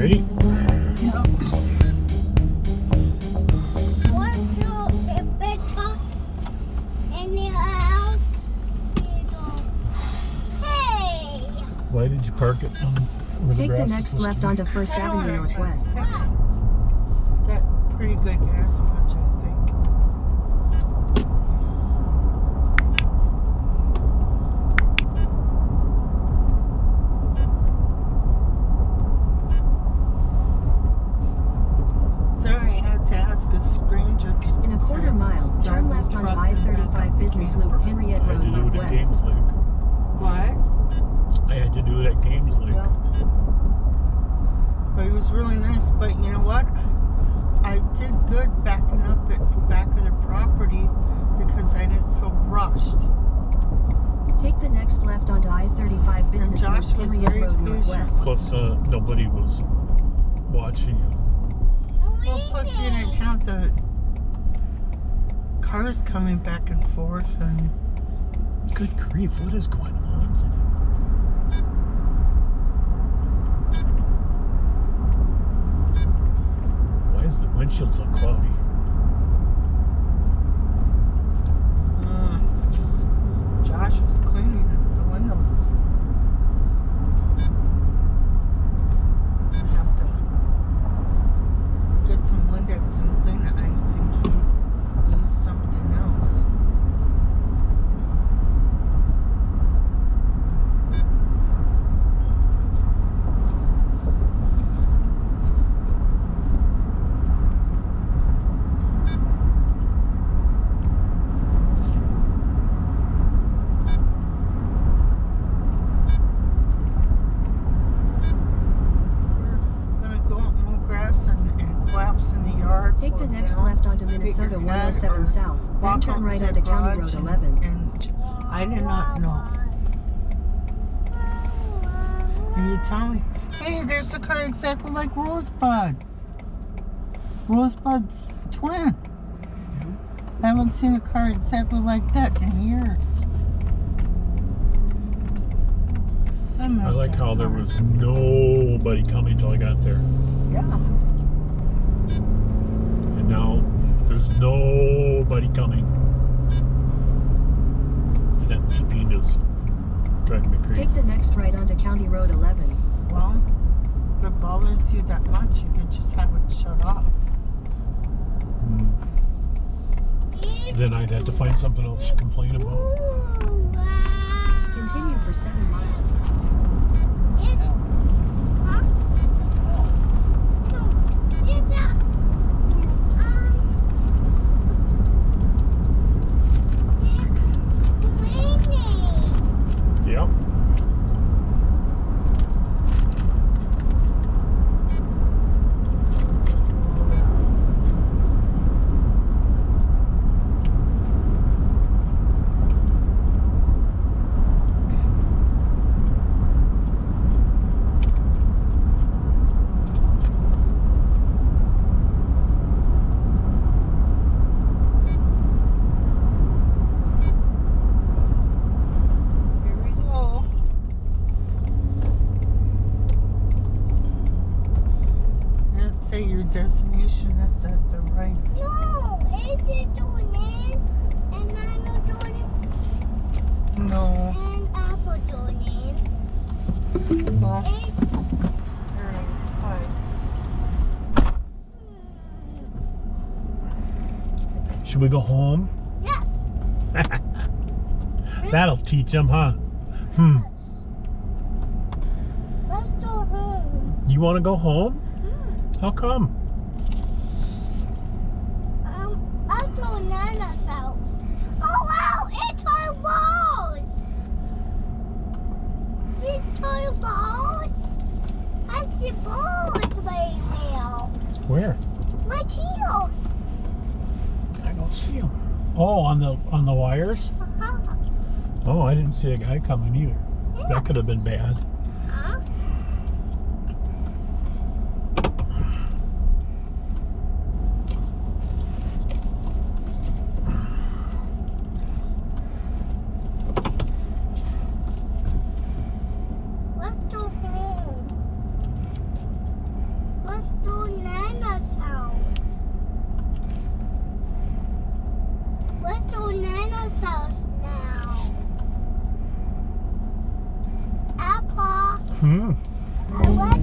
Ready? Yeah. What's your better any else? Hey! Why did you park it on where the Take the grass next is left onto First I don't Avenue wanna Northwest. Got pretty good gas much, I think. Sorry, I had to ask a stranger to In a quarter mile, turn left onto I-35 Business Loop, Henriette I had Road to do it at Northwest. Games Lake. What? I had to do it at Games Lake. Yeah. But it was really nice. But you know what? I did good backing up at the back of the property because I didn't feel rushed. Take the next left onto I-35 Business Loop, Josh was Henriette very Road patient. Northwest. Plus, nobody was watching you. Well, plus you didn't have the cars coming back and forth and Good grief, what is going on? Why is the windshield so cloudy? just Josh was cleaning the windows. I have to get some Windex and clean it. I think he used something else. Gonna go out and mow grass and collapse in the yard. Take fall the next down, left onto hit Minnesota your head, 107 or South, then walk turn out right to onto the County garage Road 11. And I did not know. And you tell me, hey, there's a car exactly like Rosebud. Rosebud's twin. I haven't seen a car exactly like that in years. I miss like that how there car. was nobody coming until I got there. Yeah. And now there's nobody coming. And that beeping is driving me crazy. Take the next right onto County Road 11. Well, if it bothers you that much, you could just have it shut off. Hmm. Then I'd have to find something else to complain about. Continue for 7 miles. Yep. Here we go. Let's say your destination is at the right. No, it is doing it, and I'm not doing it, No. and Apple doing it. Well, It, alright, fine. Should we go home? yes. That'll teach them, huh? Let's go home. You want to go home? How come? Let's go to Nana's house. Oh wow, it's her walls. See her balls? I see balls right now. Where? Right here. I don't see them. Oh, on the wires? Uh-huh. Oh, I didn't see a guy coming either. That could have been bad. Huh? Let's go home. to Nana's house now. Apple. Hmm. I